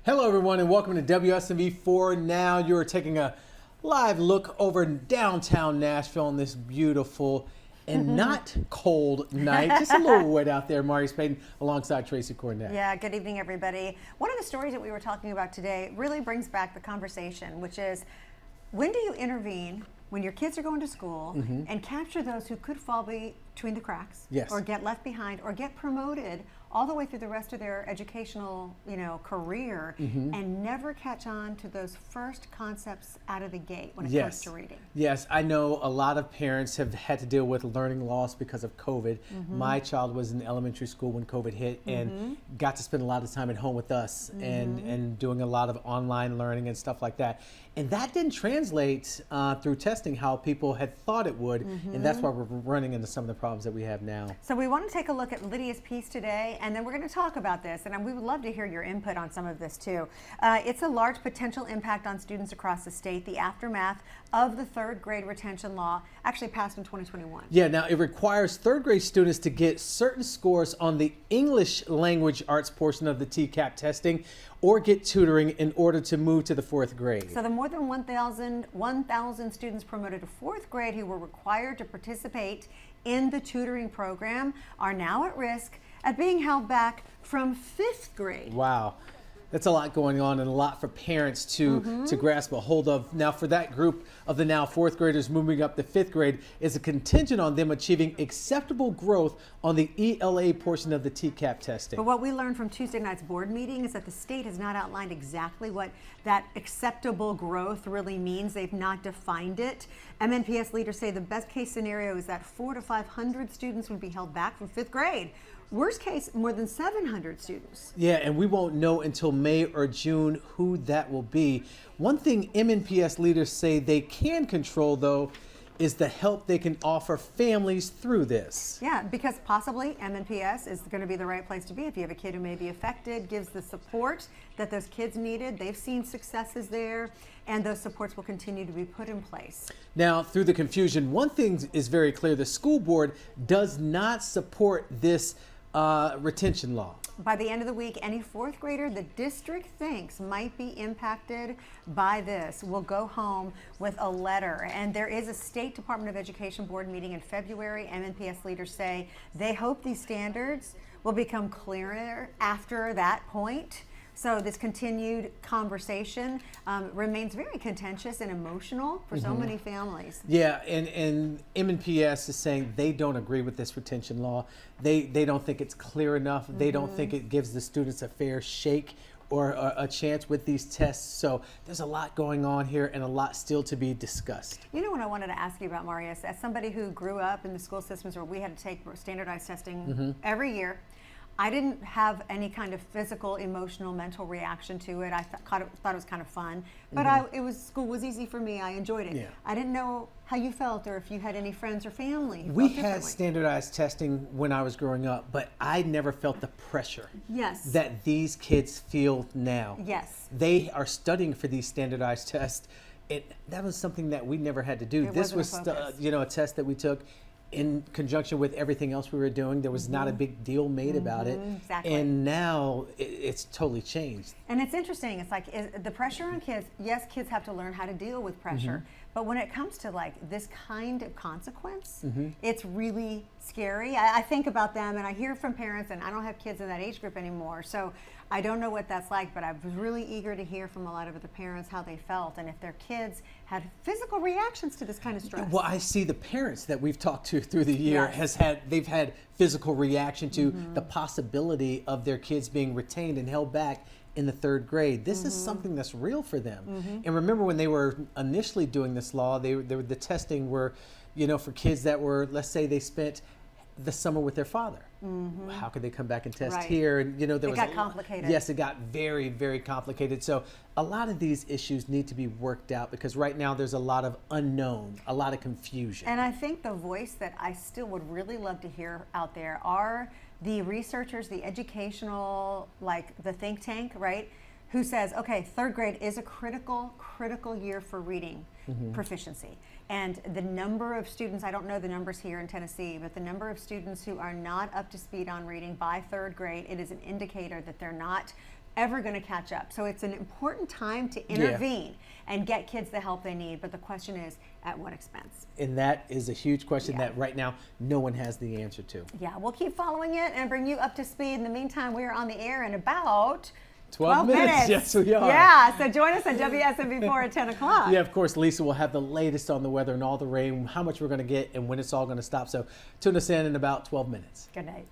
Hello everyone and welcome to WSMV4 Now. You're taking a live look over downtown Nashville on this beautiful and not cold night. Just a little wet out there. Marius Payton alongside Tracy Cornett. Yeah, good evening everybody. One of the stories that we were talking about today really brings back the conversation, which is when do you intervene when your kids are going to school and capture those who could fall between the cracks, or get left behind, or get promoted all the way through the rest of their educational, career, and never catch on to those first concepts out of the gate when it comes to reading. Yes, I know a lot of parents have had to deal with learning loss because of COVID. My child was in elementary school when COVID hit and got to spend a lot of time at home with us and doing a lot of online learning and stuff like that. And that didn't translate through testing how people had thought it would, and that's why we're running into some of the problems that we have now. So we want to take a look at Lydia's piece today, and then we're going to talk about this, and we would love to hear your input on some of this too. It's a large potential impact on students across the state, the aftermath of the third grade retention law, actually passed in 2021. Yeah, now it requires third grade students to get certain scores on the English language arts portion of the TCAP testing or get tutoring in order to move to the fourth grade. So the more than 1,000 students promoted to fourth grade who were required to participate in the tutoring program are now at risk at being held back from fifth grade. Wow. That's a lot going on and a lot for parents to grasp a hold of. Now, for that group of the now fourth graders moving up to fifth grade is a contingent on them achieving acceptable growth on the ELA portion of the TCAP testing. But what we learned from Tuesday night's board meeting is that the state has not outlined exactly what that acceptable growth really means. They've not defined it. MNPS leaders say the best case scenario is that 400 to 500 students would be held back from fifth grade. Worst case, more than 700 students. Yeah, and we won't know until May or June who that will be. One thing MNPS leaders say they can control, though, is the help they can offer families through this. Yeah, because possibly MNPS is going to be the right place to be if you have a kid who may be affected, gives the support that those kids needed. They've seen successes there, and those supports will continue to be put in place. Now, through the confusion, one thing is very clear. The school board does not support this retention law. By the end of the week, any fourth grader the district thinks might be impacted by this will go home with a letter. And there is a State Department of Education board meeting in February. MNPS leaders say they hope these standards will become clearer after that point. So this continued conversation remains very contentious and emotional for so many families. Yeah, and MNPS is saying they don't agree with this retention law. They don't think it's clear enough. They don't think it gives the students a fair shake or a chance with these tests. So there's a lot going on here and a lot still to be discussed. You know what I wanted to ask you about, Marius? As somebody who grew up in the school systems where we had to take standardized testing every year, I didn't have any kind of physical, emotional, mental reaction to it. I thought it was kind of fun, but school was easy for me. I enjoyed it. Yeah. I didn't know how you felt or if you had any friends or family who We felt had differently. standardized testing when I was growing up, but I never felt the pressure that these kids feel now. Yes. They are studying for these standardized tests. That was something that we never had to do. This was a test that we took in conjunction with everything else we were doing. There was not a big deal made about it. Exactly. And now it's totally changed. And it's interesting. It's like the pressure on kids. Yes, kids have to learn how to deal with pressure. But when it comes to like this kind of consequence, it's really scary. I think about them and I hear from parents, and I don't have kids in that age group anymore. So I don't know what that's like, but I was really eager to hear from a lot of the parents how they felt and if their kids had physical reactions to this kind of stress. Well, I see the parents that we've talked to through the year they've had physical reaction to the possibility of their kids being retained and held back in the third grade. This is something that's real for them. And remember when they were initially doing this law, the testing were, for kids that were, let's say they spent the summer with their father. How could they come back and test here? And there was got complicated. Yes, it got very, very complicated. So a lot of these issues need to be worked out because right now there's a lot of unknown, a lot of confusion. And I think the voice that I still would really love to hear out there are the researchers, the educational, like the think tank, right? Who says, okay, third grade is a critical year for reading proficiency. And the number of students, I don't know the numbers here in Tennessee, but the number of students who are not up to speed on reading by third grade, it is an indicator that they're not ever going to catch up. So it's an important time to intervene and get kids the help they need. But the question is, at what expense? And that is a huge question that right now no one has the answer to. Yeah, we'll keep following it and bring you up to speed. In the meantime, we are on the air in about 12 minutes. Yes, we are. Yeah, so join us on WSMV4 at 10 o'clock. Yeah, of course, Lisa will have the latest on the weather and all the rain, how much we're going to get, and when it's all going to stop. So tune us in about 12 minutes. Good night.